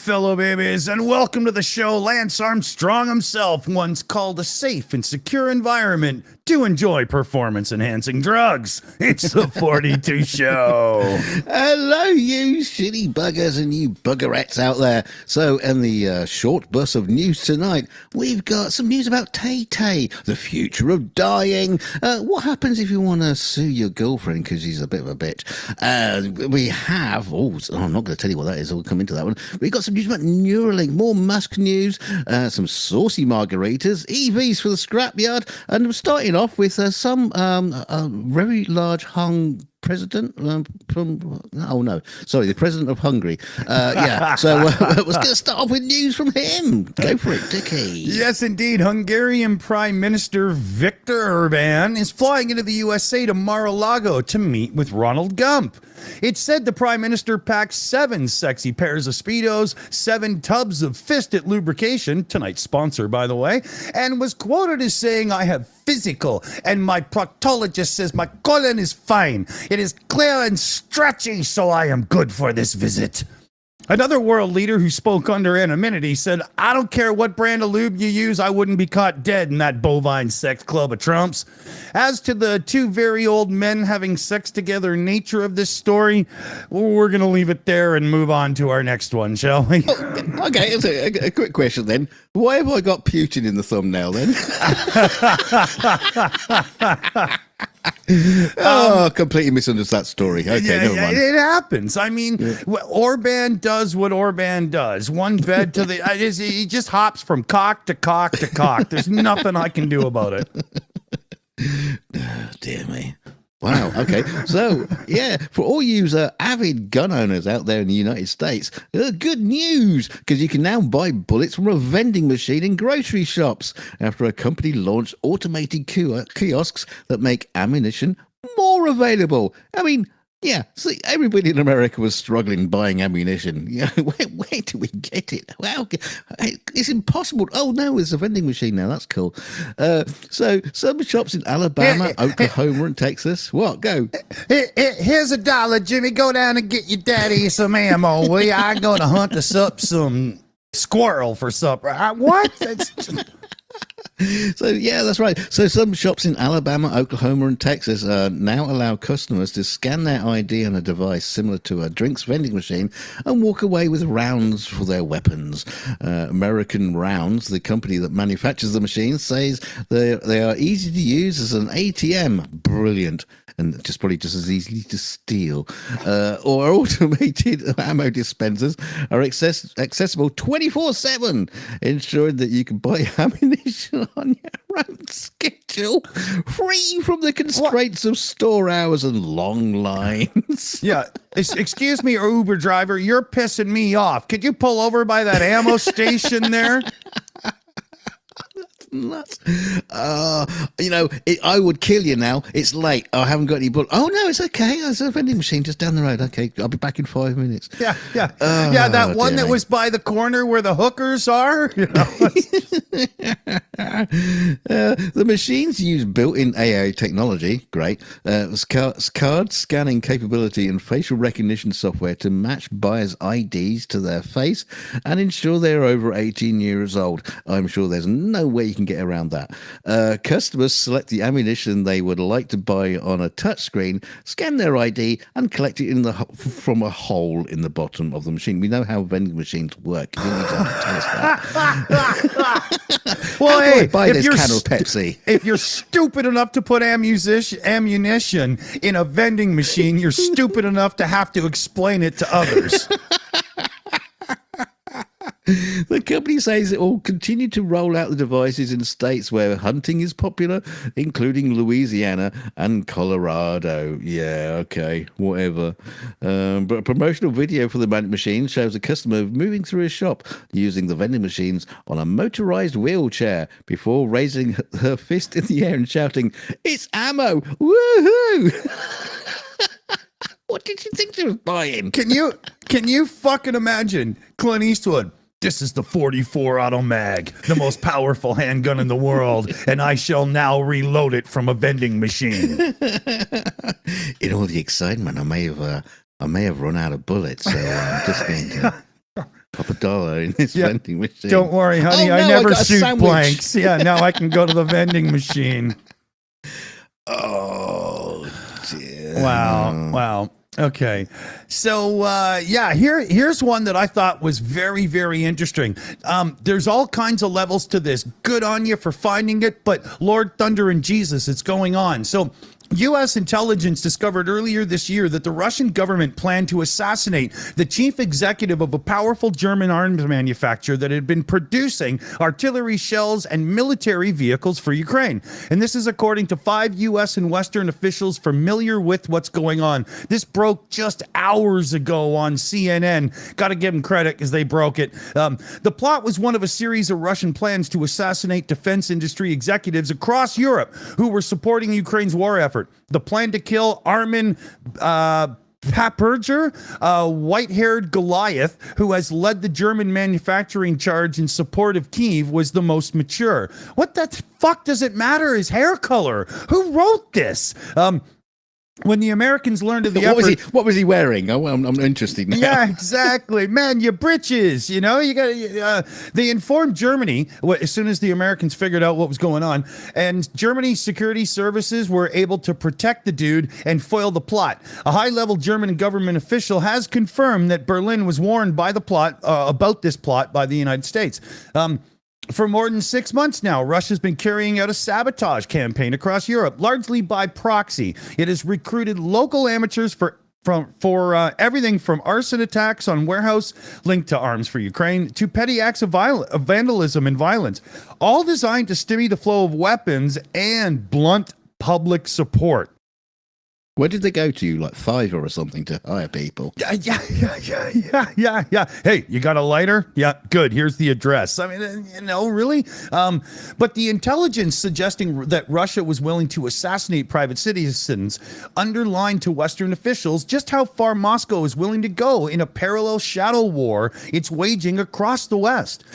fellow babies, and welcome to the show Lance Armstrong himself once called a safe and secure environment to enjoy performance-enhancing drugs. It's the 42 Show. Hello, you shitty buggers and you buggerettes out there. So, in the short bus of news tonight, we've got some news about Tay-Tay, the future of dying. What happens if you want to sue your girlfriend because she's a bit of a bitch? We have, I'm not going to tell you what that is, I'll come into that one. We've got some news about Neuralink, more Musk news, some saucy margaritas, EVs for the scrapyard, and I'm starting off with some very large hung president the president of Hungary. So I was going to start off with news from him. Go for it, Dickie. Yes, indeed. Hungarian Prime Minister Viktor Orban is flying into the USA to Mar-a-Lago to meet with Ronald Gump. It's said the Prime Minister packed 7 sexy pairs of Speedos, 7 tubs of Fisted lubrication, tonight's sponsor, by the way, and was quoted as saying, "I have physical, and my proctologist says my colon is fine. It is clear and stretchy, so I am good for this visit." Another world leader who spoke under anonymity said, "I don't care what brand of lube you use, I wouldn't be caught dead in that bovine sex club of Trump's." As to the 2 very old men having sex together nature of this story, we're going to leave it there and move on to our next one, shall we? Okay, a quick question then. Why have I got Putin in the thumbnail then? Completely misunderstood that story. Okay, never mind. It happens. I mean, Orban does what Orban does. One bed to the... he just hops from cock to cock to cock. There's nothing I can do about it. Oh, dear me. Wow, okay. So, for all you avid gun owners out there in the United States, good news, because you can now buy bullets from a vending machine in grocery shops after a company launched automated kiosks that make ammunition more available. I mean, see, everybody in America was struggling buying ammunition. Where do we get it? Well, it's impossible. Oh, no, there's a vending machine now. That's cool. So some shops in Alabama, Oklahoma, and Texas. What? Go. Here's $1, Jimmy. Go down and get your daddy some ammo, will you? I'm going to hunt us up some squirrel for supper. What? So, that's right. So some shops in Alabama, Oklahoma, and Texas now allow customers to scan their ID on a device similar to a drinks vending machine and walk away with rounds for their weapons. American Rounds, the company that manufactures the machines, says they are easy to use as an ATM. Brilliant. And probably just as easily to steal. Or automated ammo dispensers are accessible 24/7, ensuring that you can buy ammunition on your own schedule, free from the constraints of store hours and long lines. Excuse me, Uber driver, you're pissing me off. Could you pull over by that ammo station there? Nuts. I would kill you now. It's late. I haven't got any bullets. Oh no, it's okay. There's a vending machine just down the road. Okay, I'll be back in 5 minutes. That one that was by the corner where the hookers are. The machines use built-in AI technology. Great. Card scanning capability and facial recognition software to match buyers' IDs to their face and ensure they're over 18 years old. I'm sure there's no way you can get around that. Customers select the ammunition they would like to buy on a touchscreen, scan their ID, and collect it from a hole in the bottom of the machine. We know how vending machines work. You don't need to tell us that. Well, hey, buy this can of Pepsi. If you're stupid enough to put ammunition in a vending machine, you're stupid enough to have to explain it to others. The company says it will continue to roll out the devices in states where hunting is popular, including Louisiana and Colorado. Yeah, okay, whatever. But a promotional video for the machine shows a customer moving through a shop using the vending machines on a motorized wheelchair before raising her fist in the air and shouting, "It's ammo! Woohoo!" What did you think she was buying? Can you fucking imagine Clint Eastwood? "This is the 44 Auto Mag, the most powerful handgun in the world, and I shall now reload it from a vending machine." In all the excitement, I may have run out of bullets, so I'm just going to Pop a dollar in this vending machine. Don't worry, honey. Oh, I no, never got a shoot sandwich. blanks. Yeah, now I can go to the vending machine. Oh, dear. Wow. Okay. So, here's one that I thought was very, very interesting. There's all kinds of levels to this. Good on you for finding it, but Lord Thunder and Jesus, it's going on. So, U.S. intelligence discovered earlier this year that the Russian government planned to assassinate the chief executive of a powerful German arms manufacturer that had been producing artillery shells and military vehicles for Ukraine. And this is according to 5 U.S. and Western officials familiar with what's going on. This broke just hours ago on CNN. Got to give them credit because they broke it. The plot was one of a series of Russian plans to assassinate defense industry executives across Europe who were supporting Ukraine's war effort. The plan to kill Armin Paperger, a white-haired Goliath who has led the German manufacturing charge in support of Kyiv, was the most mature. What the fuck does it matter his hair color? Who wrote this? When the Americans learned of the effort... What was he wearing? Oh, I'm interested now. Yeah, exactly. Man, your britches, you know, you got. They informed Germany as soon as the Americans figured out what was going on, and Germany's security services were able to protect the dude and foil the plot. A high-level German government official has confirmed that Berlin was warned by the plot about this plot by the United States. For more than 6 months now, Russia's been carrying out a sabotage campaign across Europe, largely by proxy. It has recruited local amateurs for everything from arson attacks on warehouse linked to Arms for Ukraine to petty acts of vandalism and violence, all designed to stymie the flow of weapons and blunt public support. Where did they go to? Like Fiverr or something to hire people? Yeah. Hey, you got a lighter? Yeah, good. Here's the address. I mean, really? But the intelligence suggesting that Russia was willing to assassinate private citizens underlined to Western officials just how far Moscow is willing to go in a parallel shadow war it's waging across the West.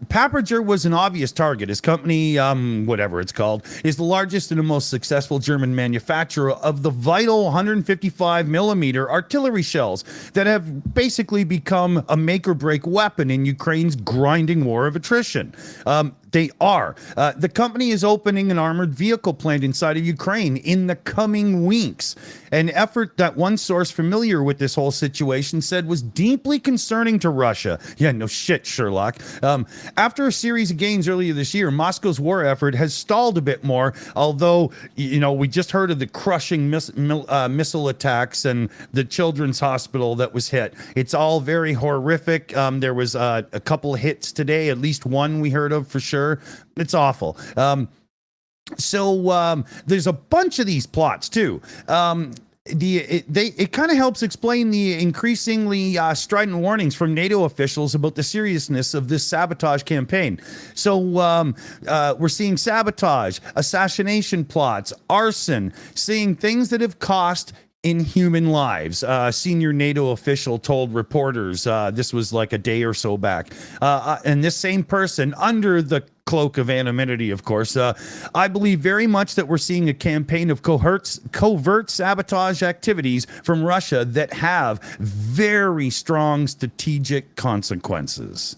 Paperger was an obvious target. His company, whatever it's called, is the largest and the most successful German manufacturer of the vital 155 millimeter artillery shells that have basically become a make or break weapon in Ukraine's grinding war of attrition. They are. The company is opening an armored vehicle plant inside of Ukraine in the coming weeks. An effort that one source familiar with this whole situation said was deeply concerning to Russia. Yeah, no shit, Sherlock. After a series of gains earlier this year, Moscow's war effort has stalled a bit more, although, we just heard of the crushing missile attacks and the children's hospital that was hit. It's all very horrific. There was a couple of hits today, at least one we heard of for sure. It's awful. So there's a bunch of these plots too. It kind of helps explain the increasingly strident warnings from NATO officials about the seriousness of this sabotage campaign. So we're seeing sabotage, assassination plots, arson, seeing things that have cost inhuman lives. Senior NATO official told reporters, this was like a day or so back. And this same person, under the cloak of anonymity, of course, I believe very much that we're seeing a campaign of covert sabotage activities from Russia that have very strong strategic consequences.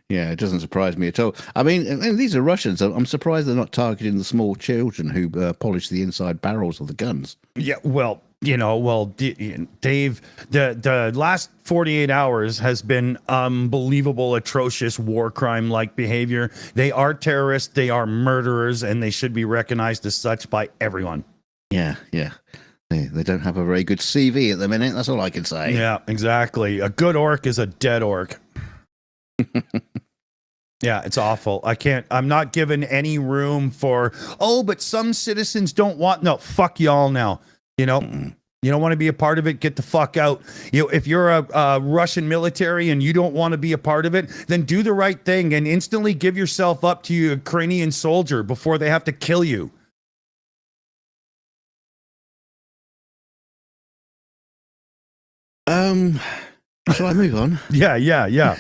Yeah, it doesn't surprise me at all. I mean, these are Russians. I'm surprised they're not targeting the small children who polish the inside barrels of the guns. Yeah, well, Dave, the last 48 hours has been unbelievable, atrocious war crime-like behavior. They are terrorists, they are murderers, and they should be recognized as such by everyone. Yeah. They don't have a very good CV at the minute. That's all I can say. Yeah, exactly. A good orc is a dead orc. Yeah, it's awful. I'm not given any room for, but some citizens don't want, no, fuck y'all now. You don't want to be a part of it, get the fuck out. If you're a Russian military and you don't want to be a part of it, then do the right thing and instantly give yourself up to your Ukrainian soldier before they have to kill you. Shall I move on? Yeah.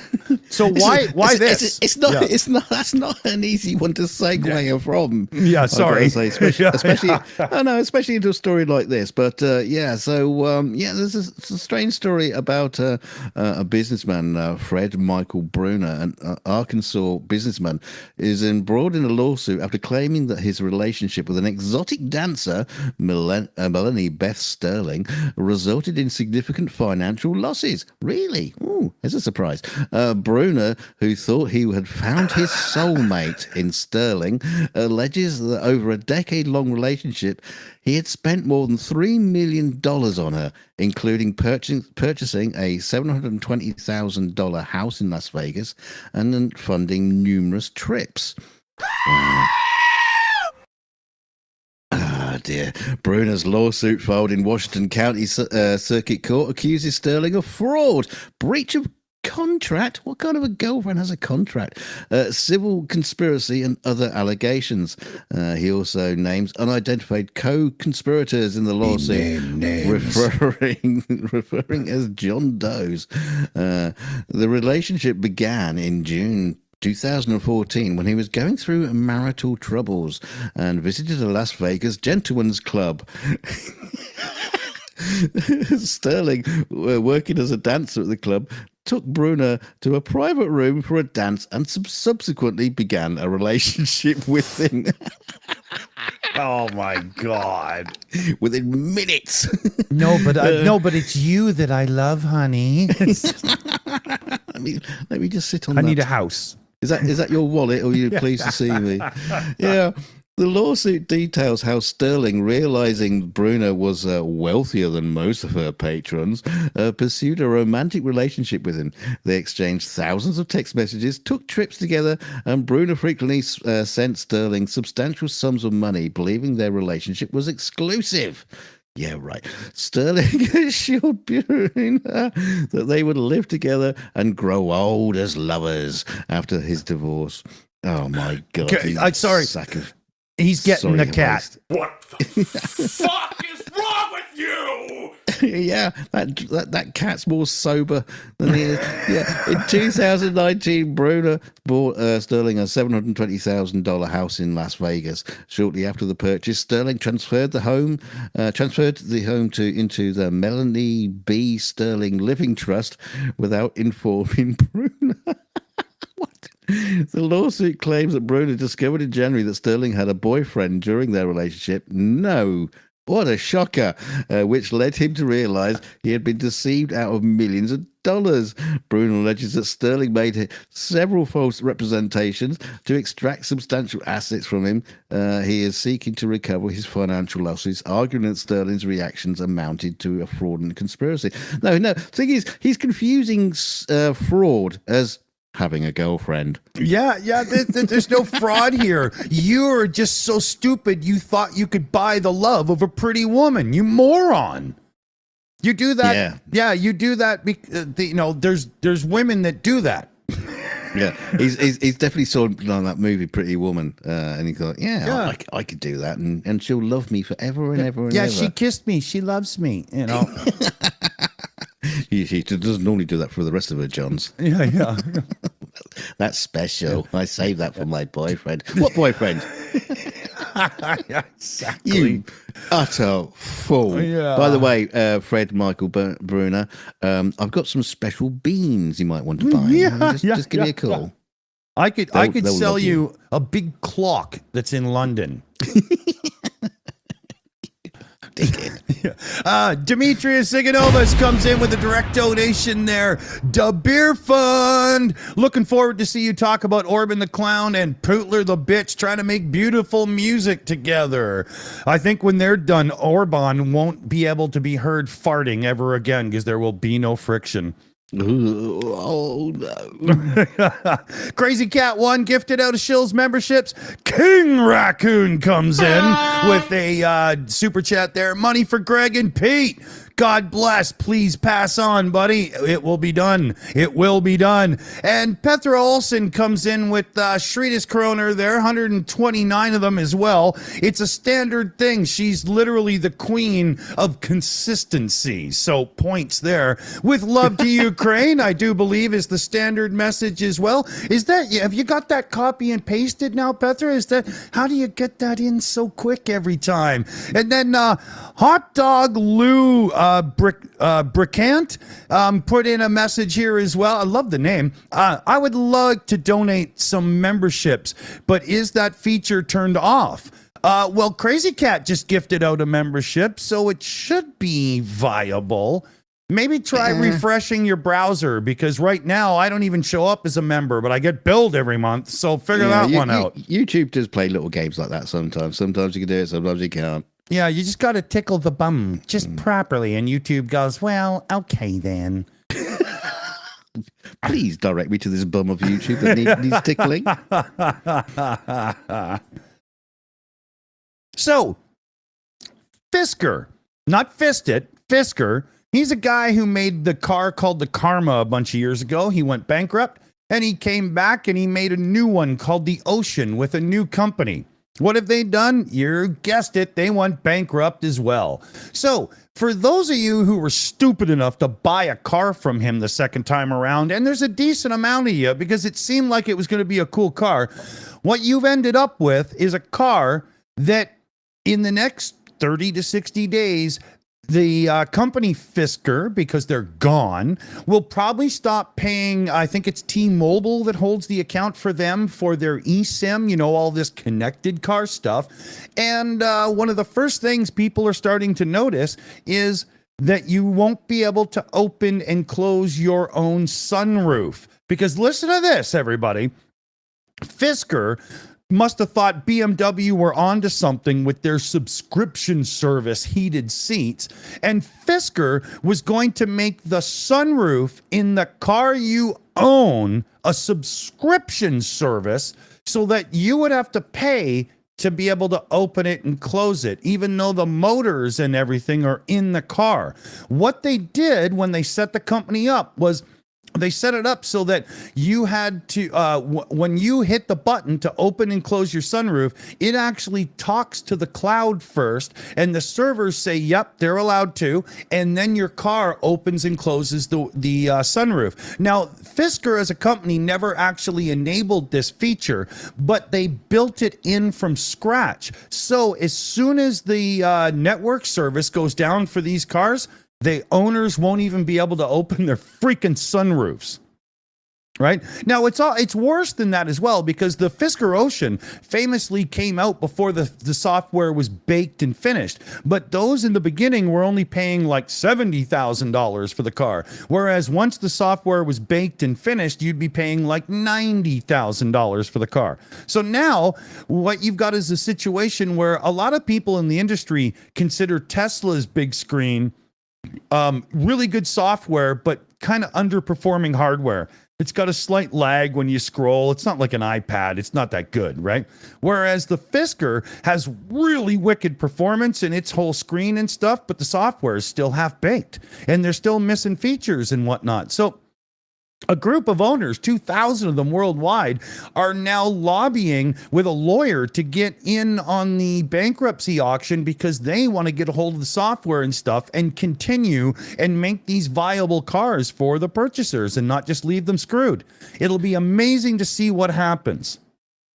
So why this? It's not. Yeah. It's not. That's not an easy one to segue from. Yeah, sorry. Especially, I know, especially into a story like this. But there's a strange story about a businessman, Fred Michael Bruner, an Arkansas businessman, is embroiled in a lawsuit after claiming that his relationship with an exotic dancer, Melanie Beth Sterling, resulted in significant financial losses. Really? Ooh, there's a surprise. Bruner, who thought he had found his soulmate in Sterling, alleges that over a decade-long relationship, he had spent more than $3 million on her, including purchasing a $720,000 house in Las Vegas and then funding numerous trips. Dear. Bruner's lawsuit filed in Washington County Circuit Court accuses Sterling of fraud, breach of contract. What kind of a girlfriend has a contract? Civil conspiracy and other allegations. He also names unidentified co-conspirators in the lawsuit, referring as John Does. The relationship began in June 2014 when he was going through marital troubles and visited a Las Vegas gentleman's club. Sterling, working as a dancer at the club, took Bruner to a private room for a dance and subsequently began a relationship with him. Oh my God! Within minutes. No, but it's you that I love, honey. Let me just sit on. I need a house. Is that your wallet, or are you pleased to see me? Yeah. The lawsuit details how Sterling, realizing Bruner was wealthier than most of her patrons, pursued a romantic relationship with him. They exchanged thousands of text messages, took trips together, and Bruner frequently sent Sterling substantial sums of money, believing their relationship was exclusive. Yeah, right. Sterling assured Bruner that they would live together and grow old as lovers after his divorce. Oh, my God. I'm sorry. He's getting the cat. What the fuck is wrong with you? Yeah, that cat's more sober than he is. Yeah, in 2019, Bruner bought Sterling a $720,000 house in Las Vegas. Shortly after the purchase, Sterling transferred the home into the Melanie B. Sterling Living Trust without informing Bruner. What? The lawsuit claims that Bruner discovered in January that Sterling had a boyfriend during their relationship. No. What a shocker, which led him to realize he had been deceived out of millions of dollars. Bruner alleges that Sterling made several false representations to extract substantial assets from him. He is seeking to recover his financial losses, arguing that Sterling's reactions amounted to a fraudulent conspiracy. No, the thing is, he's confusing fraud as having a girlfriend. Yeah, there's no fraud here. You're just so stupid you thought you could buy the love of a pretty woman. You moron. You do that. Yeah, you do that. There's women that do that. Yeah, he's definitely saw on that movie Pretty Woman, and he thought, I could do that, and she'll love me forever and ever and ever. Yeah, she kissed me. She loves me, She doesn't normally do that for the rest of her Johns. Yeah. That's special. I saved that for my boyfriend. What boyfriend? Exactly. You utter fool. Yeah. By the way, Fred Michael Bruner, I've got some special beans you might want to buy. Just give me a call. Yeah. I could sell you a big clock that's in London. Demetrius Siganovas comes in with a direct donation there. Da Beer Fund. Looking forward to see you talk about Orban the Clown and Pootler the Bitch trying to make beautiful music together. I think when they're done, Orban won't be able to be heard farting ever again because there will be no friction. Ooh, oh no. Crazy Cat 1 gifted out of Shills memberships. King Raccoon comes in with a super chat there. Money for Greg and Pete. God bless. Please pass on, buddy. It will be done. It will be done. And Petra Olsen comes in with Shritas Kroner there, 129 of them as well. It's a standard thing. She's literally the queen of consistency. So points there. With love to Ukraine, I do believe is the standard message as well. Is that, have you got that copy and pasted now, Petra? Is that, how do you get that in so quick every time? And then Hot Dog Lou Bricant put in a message here as well. I love the name. I would love to donate some memberships, but is that feature turned off? Well, Crazy Cat just gifted out a membership, so it should be viable. Maybe try refreshing your browser, because right now I don't even show up as a member, but I get billed every month. So figure that one out. YouTube does play little games like that sometimes. Sometimes you can do it, sometimes you can't. Yeah, you just got to tickle the bum just properly. And YouTube goes, well, okay then. Please direct me to this bum of YouTube that needs tickling. So, Fisker, not Fist It, Fisker. He's a guy who made the car called the Karma a bunch of years ago. He went bankrupt and he came back and he made a new one called the Ocean with a new company. What have they done? You guessed it. They went bankrupt as well. So for those of you who were stupid enough to buy a car from him the second time around, and there's a decent amount of you because it seemed like it was going to be a cool car, what you've ended up with is a car that in the next 30 to 60 days, the company Fisker, because they're gone, will probably stop paying. I think it's T-Mobile that holds the account for them for their eSIM, you know, all this connected car stuff. And one of the first things people are starting to notice is that you won't be able to open and close your own sunroof. Because listen to this, everybody. Fisker must have thought BMW were onto something with their subscription service heated seats, and Fisker was going to make the sunroof in the car you own a subscription service so that you would have to pay to be able to open it and close it, even though the motors and everything are in the car. What they did when they set the company up was they set it up so that you had to, when you hit the button to open and close your sunroof, it actually talks to the cloud first, and the servers say, yep, they're allowed to, and then your car opens and closes the sunroof. Now, Fisker as a company never actually enabled this feature, but they built it in from scratch. So as soon as the network service goes down for these cars, the owners won't even be able to open their freaking sunroofs. Right? Now, it's worse than that as well, because the Fisker Ocean famously came out before the software was baked and finished. But those in the beginning were only paying like $70,000 for the car. Whereas once the software was baked and finished, you'd be paying like $90,000 for the car. So now what you've got is a situation where a lot of people in the industry consider Tesla's big screen really good software, but kind of underperforming hardware. It's got a slight lag when you scroll. It's not like an iPad. It's not that good, right? Whereas the Fisker has really wicked performance in its whole screen and stuff, but the software is still half-baked, and they're still missing features and whatnot. So a group of owners, 2,000 of them worldwide, are now lobbying with a lawyer to get in on the bankruptcy auction because they want to get a hold of the software and stuff and continue and make these viable cars for the purchasers and not just leave them screwed. It'll be amazing to see what happens.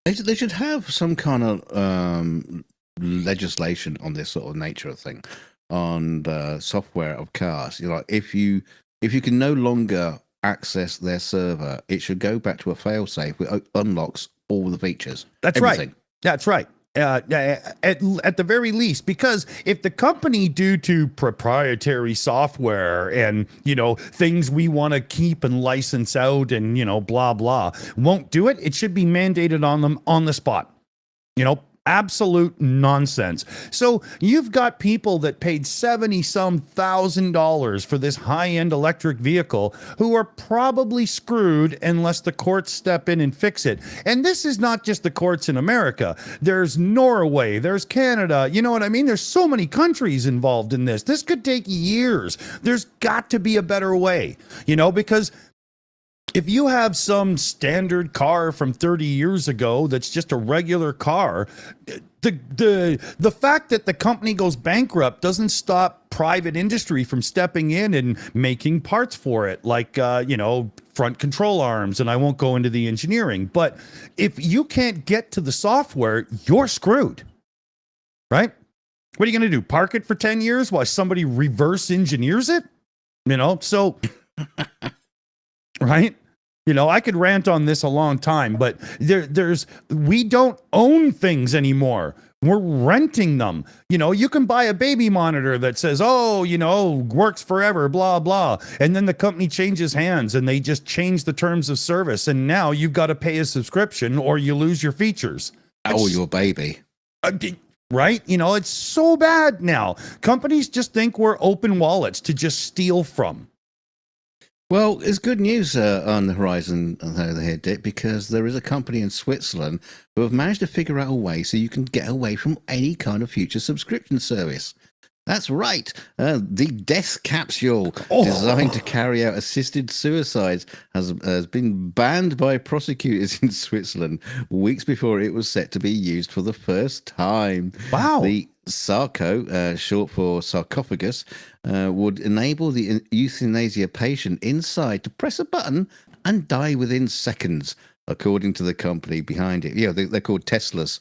They should have some kind of legislation on this sort of nature of thing, on the software of cars. You know, if you can no longer access their server, it should go back to a failsafe which unlocks all the features. That's everything. Right. That's right. At the very least, because if the company, due to proprietary software and, you know, things we want to keep and license out and, you know, blah, blah, won't do it, it should be mandated on them on the spot. You know, Absolute nonsense. So you've got people that paid $70-some thousand for this high-end electric vehicle who are probably screwed unless the courts step in and fix it. And this is not just the courts in America. There's Norway, there's Canada. You know what I mean? There's so many countries involved in this. This could take years. There's got to be a better way, because if you have some standard car from 30 years ago that's just a regular car, the fact that the company goes bankrupt doesn't stop private industry from stepping in and making parts for it, like front control arms, and I won't go into the engineering. But if you can't get to the software, you're screwed, right? What are you going to do? Park it for 10 years while somebody reverse engineers it? So right? I could rant on this a long time, but we don't own things anymore. We're renting them. You can buy a baby monitor that says, works forever, blah, blah. And then the company changes hands and they just change the terms of service. And now you've got to pay a subscription or you lose your features. Oh, your baby. Right? It's so bad now. Companies just think we're open wallets to just steal from. Well, there's good news on the horizon here, Dick, because there is a company in Switzerland who have managed to figure out a way so you can get away from any kind of future subscription service. That's right. The death capsule designed to carry out assisted suicides has been banned by prosecutors in Switzerland weeks before it was set to be used for the first time. Wow. The Sarco, short for sarcophagus, would enable the euthanasia patient inside to press a button and die within seconds, according to the company behind it. Yeah, they're called Teslas.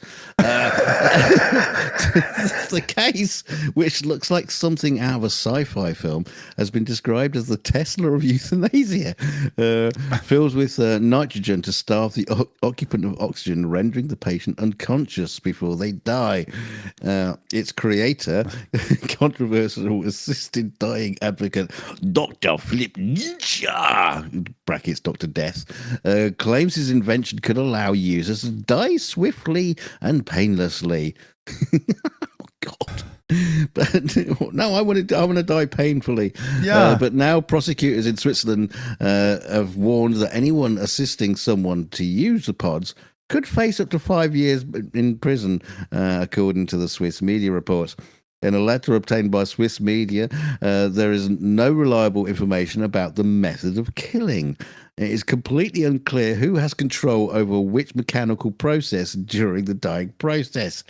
The case, which looks like something out of a sci-fi film, has been described as the Tesla of euthanasia, filled with nitrogen to starve the occupant of oxygen, rendering the patient unconscious before they die. Its creator, controversial assisted dying advocate Dr. Philip Nietzsche, brackets Dr. Death, claims his invention could allow users to die swiftly and painlessly. Oh God! But no, I want to die painfully. Yeah. But now prosecutors in Switzerland have warned that anyone assisting someone to use the pods could face up to 5 years in prison, according to the Swiss media reports. In a letter obtained by Swiss media, there is no reliable information about the method of killing. It is completely unclear who has control over which mechanical process during the dying process.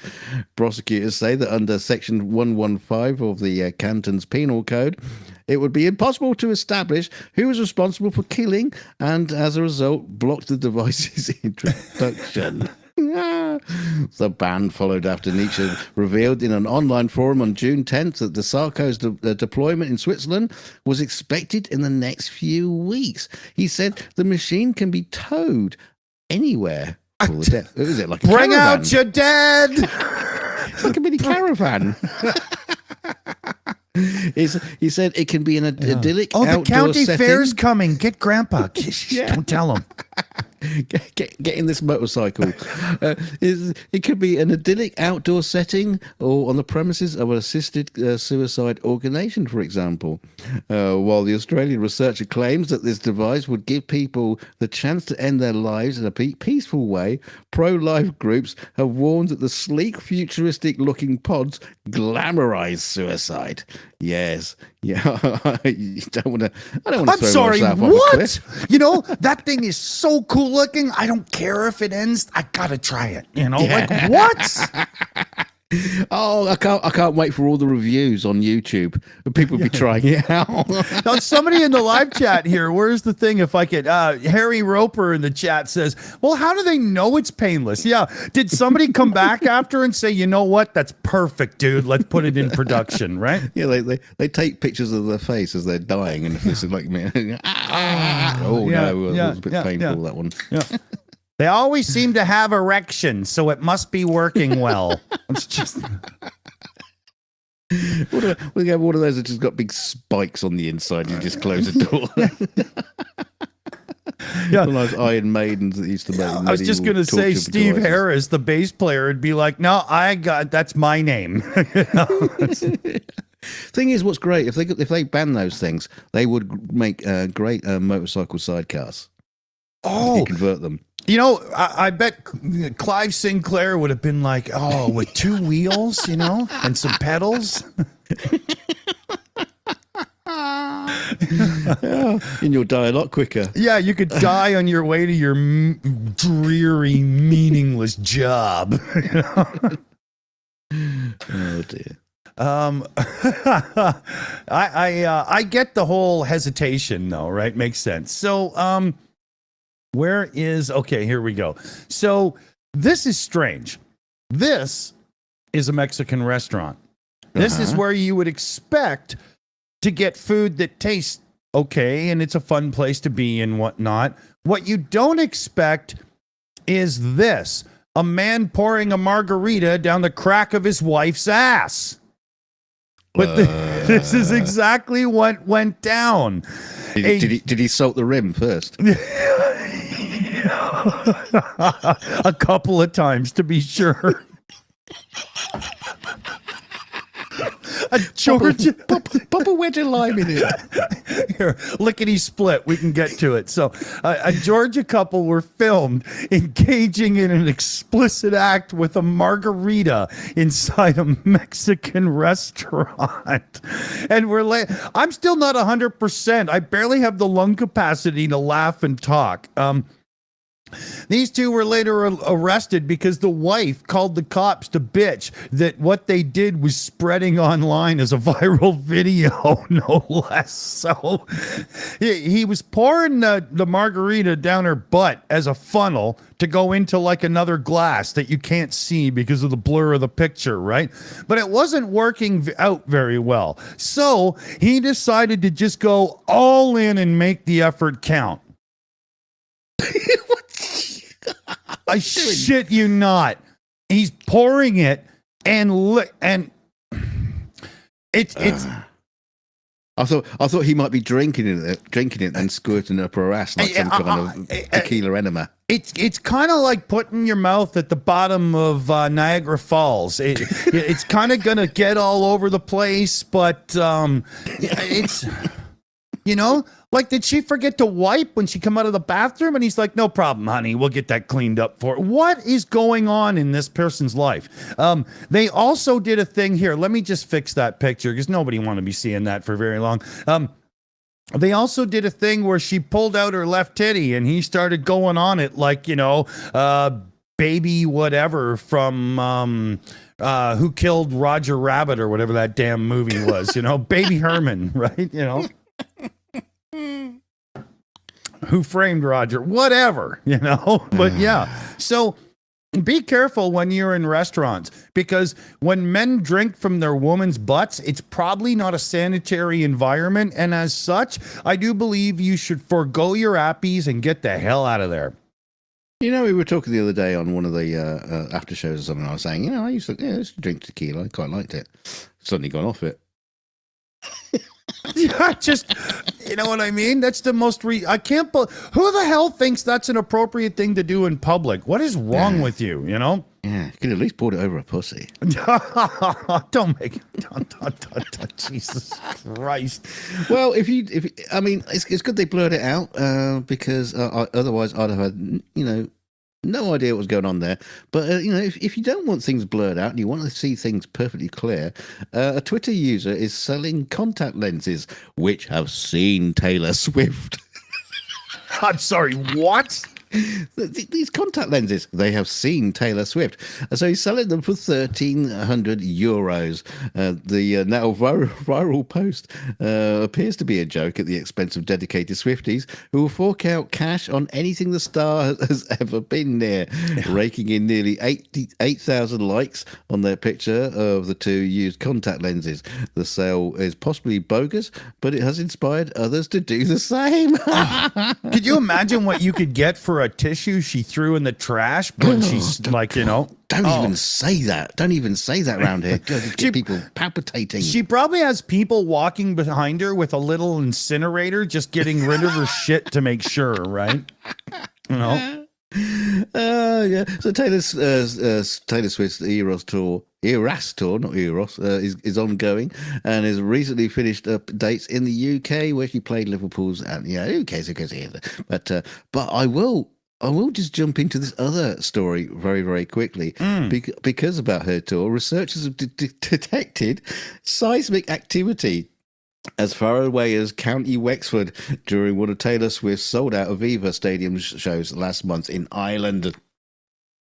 Prosecutors say that under Section 115 of the Canton's Penal Code, it would be impossible to establish who was responsible for killing and, as a result, blocked the device's introduction. The ban followed after Nietzsche revealed in an online forum on June 10th that the Sarco's deployment in Switzerland was expected in the next few weeks. He said the machine can be towed anywhere. Is it like a Bring caravan? out your dead! It's like a mini caravan. He said it can be an idyllic outdoor the county setting. fair's coming. Get Grandpa. Don't tell him. Get in this motorcycle. It could be an idyllic outdoor setting or on the premises of an assisted suicide organisation, for example. While the Australian researcher claims that this device would give people the chance to end their lives in a peaceful way, pro-life groups have warned that the sleek, futuristic-looking pods glamorise suicide. Yes. Yeah. I don't want to I'm sorry, what? That thing is so cool looking. I don't care if it ends. I gotta try it. Like what? Oh, I can't wait for all the reviews on YouTube. People will be trying it out. Now, somebody in the live chat here, where's the thing? If I could, Harry Roper in the chat says, well, how do they know it's painless? Yeah. Did somebody come back after and say, you know what? That's perfect, dude. Let's put it in production, right? Yeah, they take pictures of their face as they're dying, and if this is like me, it was a bit painful, that one. Yeah. They always seem to have erections, so it must be working well. It's just... We have one of those that just got big spikes on the inside. You just close the door. Yeah. One of those Iron Maidens that used to make. I was just going to say Steve Harris, the bass player, would be like, no, that's my name. Thing is, what's great, if they ban those things, they would make great motorcycle sidecars. Oh, you convert them. You know, I bet Clive Sinclair would have been like, oh, with 2 wheels, you know, and some pedals. Yeah, and you'll die a lot quicker. Yeah, you could die on your way to your dreary, meaningless job. You know? Oh dear. I get the whole hesitation though, right? Makes sense. So, okay, here we go. So this is strange. This is a Mexican restaurant. This is where you would expect to get food that tastes okay, and it's a fun place to be and whatnot. What you don't expect is this: a man pouring a margarita down the crack of his wife's ass. But this is exactly what went down. Did he salt the rim first? A couple of times, to be sure. A Georgia pop a wedge of lime in it. Here, lickety split. We can get to it. So, a Georgia couple were filmed engaging in an explicit act with a margarita inside a Mexican restaurant, and I'm still not 100%. I barely have the lung capacity to laugh and talk. These two were later arrested because the wife called the cops to bitch that what they did was spreading online as a viral video, no less. So he was pouring the margarita down her butt as a funnel to go into like another glass that you can't see because of the blur of the picture, right? But it wasn't working out very well. So he decided to just go all in and make the effort count. I shit you not. He's pouring it and it's. I thought he might be drinking it and squirting it up her ass like some kind of tequila enema. It's kind of like putting your mouth at the bottom of Niagara Falls. It's kind of gonna get all over the place, but it's. You know, like, did she forget to wipe when she come out of the bathroom? And he's like, no problem, honey. We'll get that cleaned up for her. What is going on in this person's life? They also did a thing here. Let me just fix that picture because nobody want to be seeing that for very long. They also did a thing where she pulled out her left titty and he started going on it like, you know, baby whatever from... Who Killed Roger Rabbit or whatever that damn movie was, you know, Baby Herman, right? You know, Who Framed Roger, whatever, you know, but yeah. So be careful when you're in restaurants, because when men drink from their woman's butts, it's probably not a sanitary environment. And as such, I do believe you should forego your appies and get the hell out of there. You know, we were talking the other day on one of the after shows or something. I was saying, you know, I used to drink tequila. I quite liked it. Suddenly gone off it. Yeah, just, you know what I mean? That's the most, I can't believe, who the hell thinks that's an appropriate thing to do in public? What is wrong with you, you know? Yeah, you could at least pour it over a pussy. Don't Jesus Christ. Well, I mean, it's good they blurred it out because otherwise I'd have had, you know, no idea what was going on there. But, you know, if you don't want things blurred out and you want to see things perfectly clear, a Twitter user is selling contact lenses which have seen Taylor Swift. I'm sorry, what? These contact lenses, they have seen Taylor Swift. So he's selling them for €1,300. The now viral post appears to be a joke at the expense of dedicated Swifties who will fork out cash on anything the star has ever been near, raking in nearly 8,000 likes on their picture of the two used contact lenses. The sale is possibly bogus, but it has inspired others to do the same. Could you imagine what you could get for for a tissue she threw in the trash when she's like, you know. Don't even say that. Don't even say that around here. Get people palpitating. She probably has people walking behind her with a little incinerator, just getting rid of her shit to make sure, right? You know. Yeah. So Taylor Swift's Eras tour, not Eros, is ongoing and has recently finished up dates in the UK where she played Liverpool's. And yeah, who cares? But I will just jump into this other story very, very quickly because about her tour, researchers have detected seismic activity as far away as County Wexford during one of Taylor Swift's sold-out Aviva Stadium shows last month in Ireland.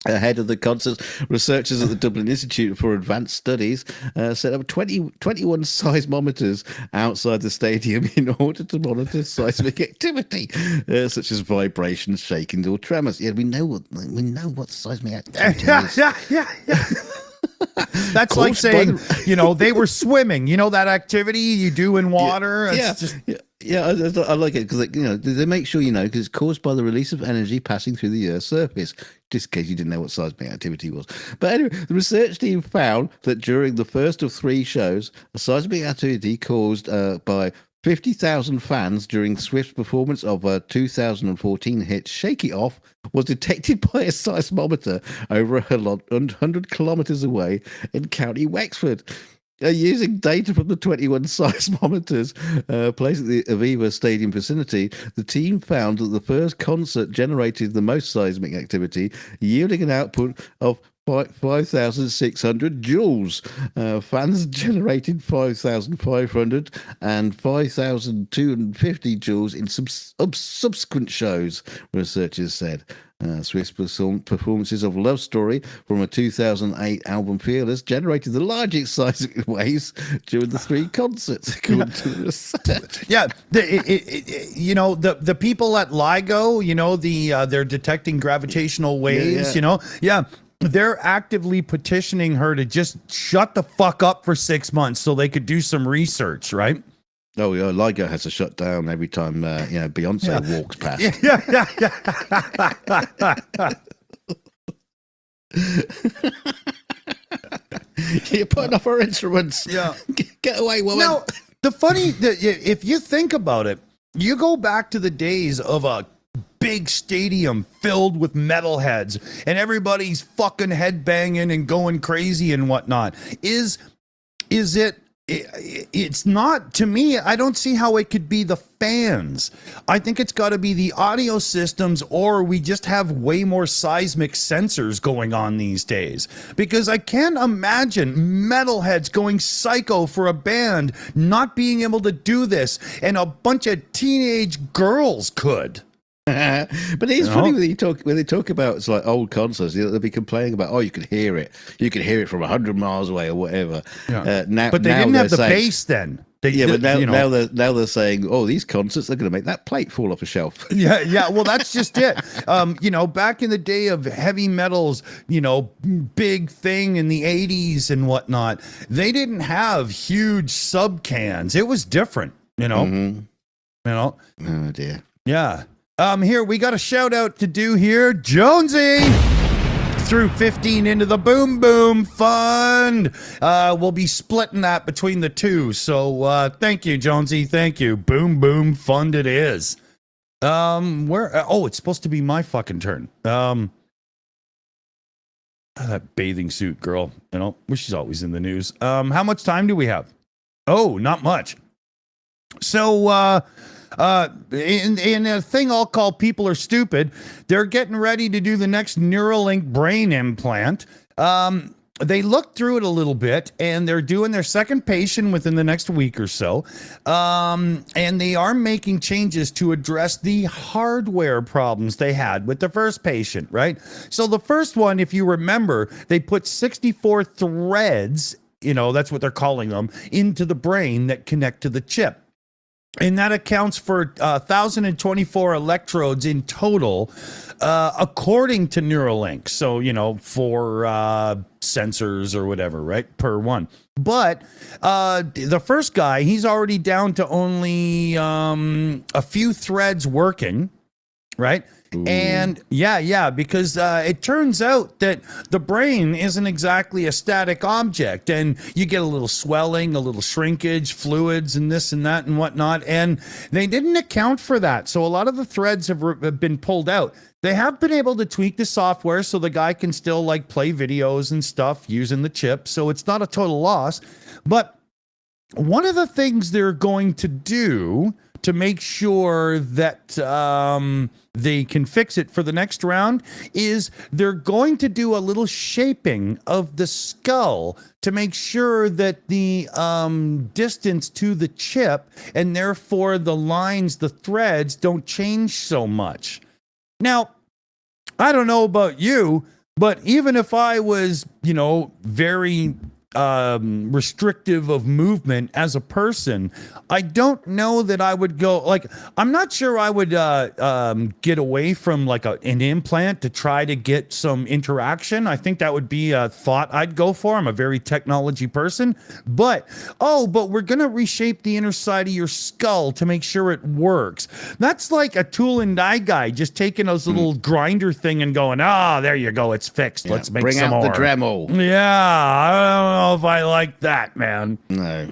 Ahead of the concert, researchers at the Dublin Institute for Advanced Studies set up 21 seismometers outside the stadium in order to monitor seismic activity, such as vibrations, shakings, or tremors. Yeah, we know what seismic activity is. Yeah. That's like saying, you know, they were swimming. You know that activity you do in water? Yeah, I like it because, you know, they make sure you know because it's caused by the release of energy passing through the Earth's surface, just in case you didn't know what seismic activity was. But anyway, the research team found that during the first of 3 shows, a seismic activity caused by 50,000 fans during Swift's performance of a 2014 hit Shake It Off was detected by a seismometer over 100 kilometres away in County Wexford. Using data from the 21 seismometers placed at the Aviva Stadium vicinity, the team found that the first concert generated the most seismic activity, yielding an output of 5,600 joules. Fans generated 5,500 and 5,250 joules in subsequent shows, researchers said. Swift's performances of Love Story from a 2008 album Fearless generated the largest seismic waves during the 3 concerts, according to the research. Yeah, you know, the people at LIGO, you know, they're detecting gravitational waves, you know, they're actively petitioning her to just shut the fuck up for 6 months so they could do some research, right? Oh yeah, LIGO has to shut down every time you know Beyonce walks past. You're putting off our instruments. Yeah, get away, woman. Now, if you think about it, you go back to the days of a big stadium filled with metalheads and everybody's fucking headbanging and going crazy and whatnot. It's not, to me, I don't see how it could be the fans. I think it's got to be the audio systems, or we just have way more seismic sensors going on these days. Because I can't imagine metalheads going psycho for a band not being able to do this, and a bunch of teenage girls could. But it's funny when they talk about it's like old concerts, you know, they'll be complaining about, oh, you can hear it from 100 miles away or whatever. But they didn't have the bass then. But now they're saying, oh, these concerts, they're going to make that plate fall off a shelf. Yeah. Well, that's just it. You know, back in the day of heavy metal's, you know, big thing in the 80s and whatnot, they didn't have huge sub cans. It was different, you know. Mm-hmm. You know. Oh dear. Yeah. Here, we got a shout out to do here. Jonesy threw 15 into the Boom Boom Fund. We'll be splitting that between the 2. So thank you, Jonesy. Thank you. Boom Boom Fund it is. It's supposed to be my fucking turn. That bathing suit girl, you know, she's always in the news. How much time do we have? Oh, not much. So, in a thing I'll call People Are Stupid, they're getting ready to do the next Neuralink brain implant. They looked through it a little bit, and they're doing their second patient within the next week or so. And they are making changes to address the hardware problems they had with the first patient, right? So the first one, if you remember, they put 64 threads, you know, that's what they're calling them, into the brain that connect to the chip. And that accounts for 1,024 electrodes in total, according to Neuralink. So, you know, for sensors or whatever, right, per one. But the first guy, he's already down to only a few threads working, right? And yeah, because it turns out that the brain isn't exactly a static object, and you get a little swelling, a little shrinkage, fluids, and this and that and whatnot. And they didn't account for that. So a lot of the threads have been pulled out. They have been able to tweak the software so the guy can still like play videos and stuff using the chip. So it's not a total loss. But one of the things they're going to do to make sure that they can fix it for the next round is they're going to do a little shaping of the skull to make sure that the distance to the chip and therefore the lines, the threads don't change so much. Now, I don't know about you, but even if I was, very restrictive of movement as a person, I don't know that I would go, like, I'm not sure I would get away from like an implant to try to get some interaction. I think that would be a thought I'd go for. I'm a very technology person, but we're going to reshape the inner side of your skull to make sure it works. That's like a tool and die guy just taking those little grinder thing and going, there you go, it's fixed. Yeah, Let's make bring some out more. the Dremel. Yeah, I don't know if I like that, man. No.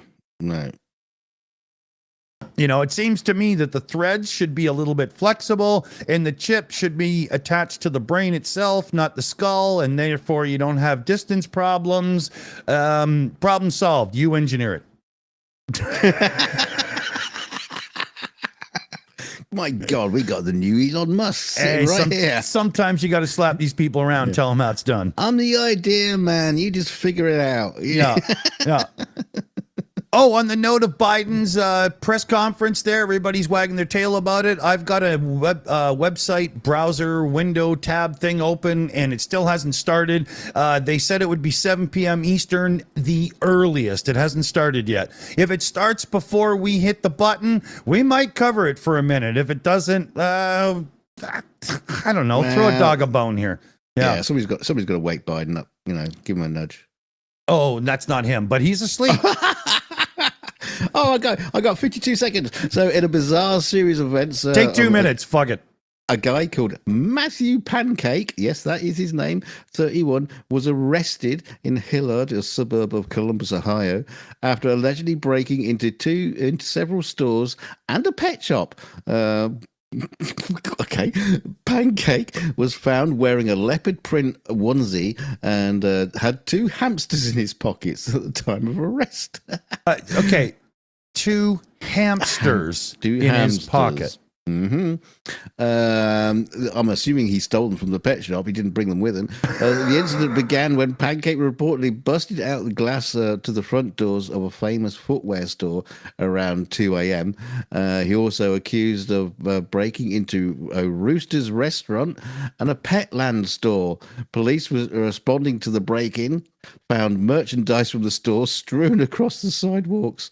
It seems to me that the threads should be a little bit flexible and the chip should be attached to the brain itself, not the skull, and therefore you don't have distance problems. Problem solved. You engineer it. My God, we got the new Elon Musk sitting here. Sometimes you got to slap these people around and tell them how it's done. I'm the idea man. You just figure it out. Yeah. Oh, on the note of Biden's press conference there, everybody's wagging their tail about it. I've got a website browser window tab thing open, and it still hasn't started. They said it would be 7 p.m. Eastern, the earliest. It hasn't started yet. If it starts before we hit the button, we might cover it for a minute. If it doesn't, I don't know. Throw a dog a bone here. Yeah, somebody's got to wake Biden up. Give him a nudge. Oh, that's not him, but he's asleep. Oh, I got 52 seconds. So in a bizarre series of events... Take 2 minutes. Fuck it. A guy called Matthew Pancake, yes, that is his name, 31, was arrested in Hillard, a suburb of Columbus, Ohio, after allegedly breaking into several stores and a pet shop. Okay. Pancake was found wearing a leopard print onesie and had 2 hamsters in his pockets at the time of arrest. Okay. 2 hamsters in his pocket. Mm-hmm. I'm assuming he stole them from the pet shop. He didn't bring them with him. The incident began when Pancake reportedly busted out the glass to the front doors of a famous footwear store around 2 a.m. He also accused of breaking into a Rooster's restaurant and a Petland store. Police were responding to the break-in, found merchandise from the store strewn across the sidewalks.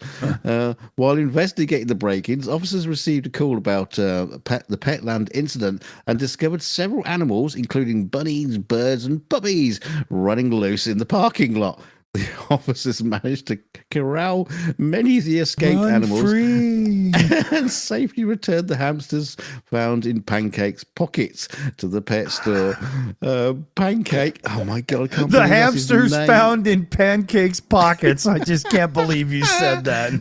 While investigating the break-ins, officers received a call about the Petland incident and discovered several animals, including bunnies, birds, and puppies, running loose in the parking lot. The officers managed to corral many of the escaped animals and safely returned the hamsters found in Pancake's pockets to the pet store. Pancake, oh my God, I can't believe the hamsters found in Pancake's pockets. I just can't believe you said that.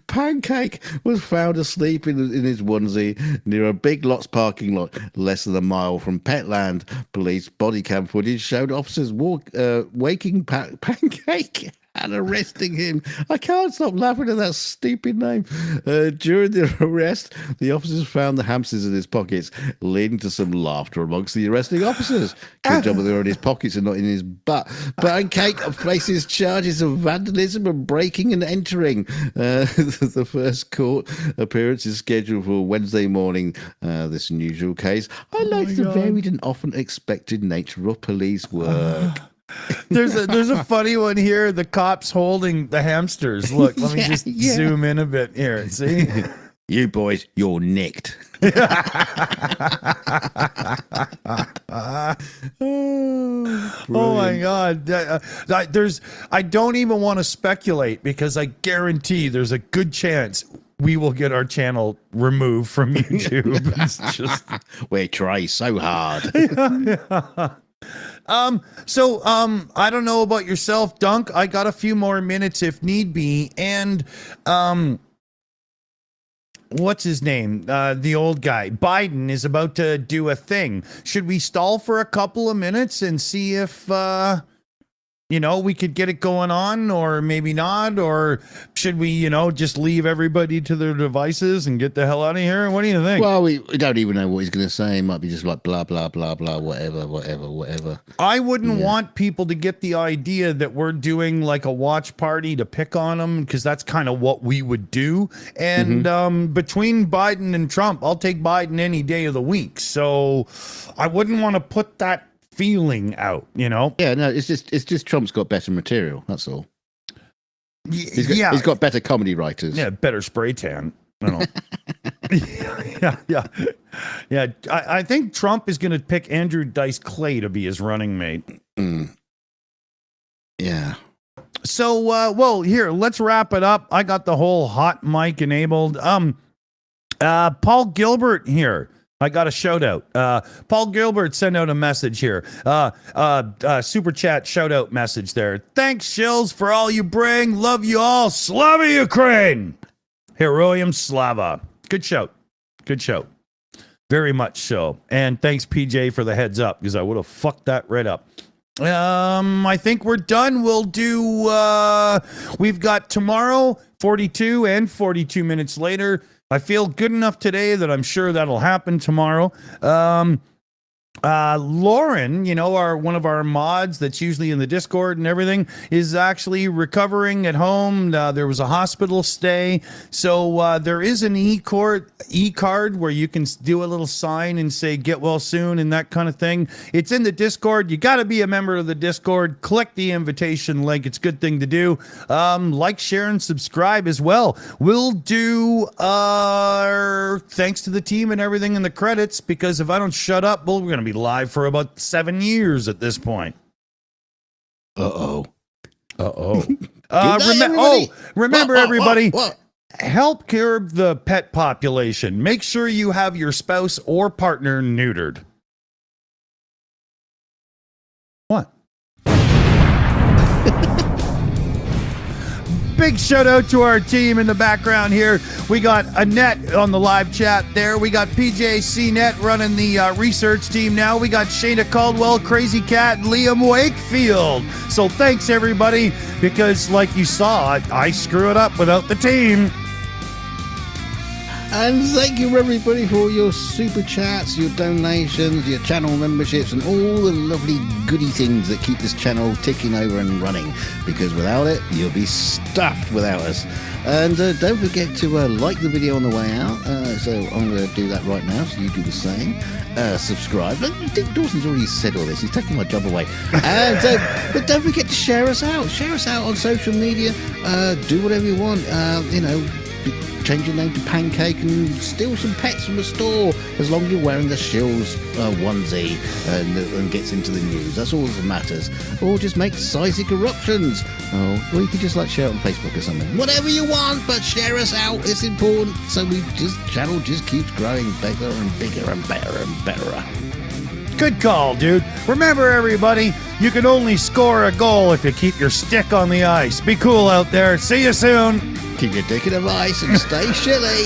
Pancake was found asleep in his onesie near a Big Lots parking lot less than a mile from Petland. Police body cam footage showed officers waking Pancake and arresting him. I can't stop laughing at that stupid name. During the arrest, the officers found the hamsters in his pockets, leading to some laughter amongst the arresting officers. Good job they were in his pockets and not in his butt. Pancake faces charges of vandalism and breaking and entering. The first court appearance is scheduled for Wednesday morning. This unusual case highlights the varied and often expected nature of police work. There's a funny one here. The cops holding the hamsters. Look, let me just zoom in a bit here. See? You boys, you're nicked. Oh my God. I don't even want to speculate because I guarantee there's a good chance we will get our channel removed from YouTube. It's just We try so hard. I don't know about yourself, Dunk. I got a few more minutes if need be. And what's his name? The old guy. Biden is about to do a thing. Should we stall for a couple of minutes and see if we could get it going on, or maybe not? Or should we, just leave everybody to their devices and get the hell out of here? What do you think? Well, we don't even know what he's going to say. It might be just like blah, blah, blah, blah, whatever. I wouldn't want people to get the idea that we're doing like a watch party to pick on them, because that's kind of what we would do. And between Biden and Trump, I'll take Biden any day of the week. So I wouldn't want to put that feeling out, Yeah, no, it's just Trump's got better material. That's all. He's got better comedy writers. Yeah, better spray tan. I don't know. yeah. I think Trump is going to pick Andrew Dice Clay to be his running mate. Yeah. So, well, here, let's wrap it up. I got the whole hot mic enabled. Paul Gilbert here. I got a shout out. Paul Gilbert sent out a message here. Super chat shout out message there. Thanks, Shills, for all you bring. Love you all. Slava Ukraine. Heroium Slava. Good shout. Good shout. Very much so. And thanks, PJ, for the heads up, because I would have fucked that right up. I think we're done. We'll do, we've got tomorrow, 42 and 42 minutes later. I feel good enough today that I'm sure that'll happen tomorrow. Lauren, one of our mods that's usually in the Discord and everything, is actually recovering at home. There was a hospital stay. So there is an e-card where you can do a little sign and say, get well soon and that kind of thing. It's in the Discord. You got to be a member of the Discord. Click the invitation link. It's a good thing to do. Like, share, and subscribe as well. We'll do thanks to the team and everything in the credits, because if I don't shut up, we're going to be live for about 7 years at this point. Remember, everybody, help curb the pet population. Make sure you have your spouse or partner neutered. What? Big shout out to our team in the background here. We got Annette on the live chat there. We got PJ CNet running the research team now. We got Shayna Caldwell, Crazy Cat, and Liam Wakefield. So thanks, everybody, because like you saw, I screw it up without the team. And thank you, everybody, for all your super chats, your donations, your channel memberships, and all the lovely goody things that keep this channel ticking over and running. Because without it, you'll be stuffed without us. And don't forget to like the video on the way out. So I'm going to do that right now, so you do the same. Subscribe. Look, Dawson's already said all this. He's taking my job away. And but don't forget to share us out. Share us out on social media. Do whatever you want. Change your name to Pancake and steal some pets from the store, as long as you're wearing the Shills onesie and gets into the news. That's all that matters. Or just make sizey eruptions. Or you could just share it on Facebook or something. Whatever you want, but share us out. It's important. So channel just keeps growing bigger and bigger and better and better. Good call, dude. Remember, everybody, you can only score a goal if you keep your stick on the ice. Be cool out there. See you soon. Keep your dick in a vice and stay shilly.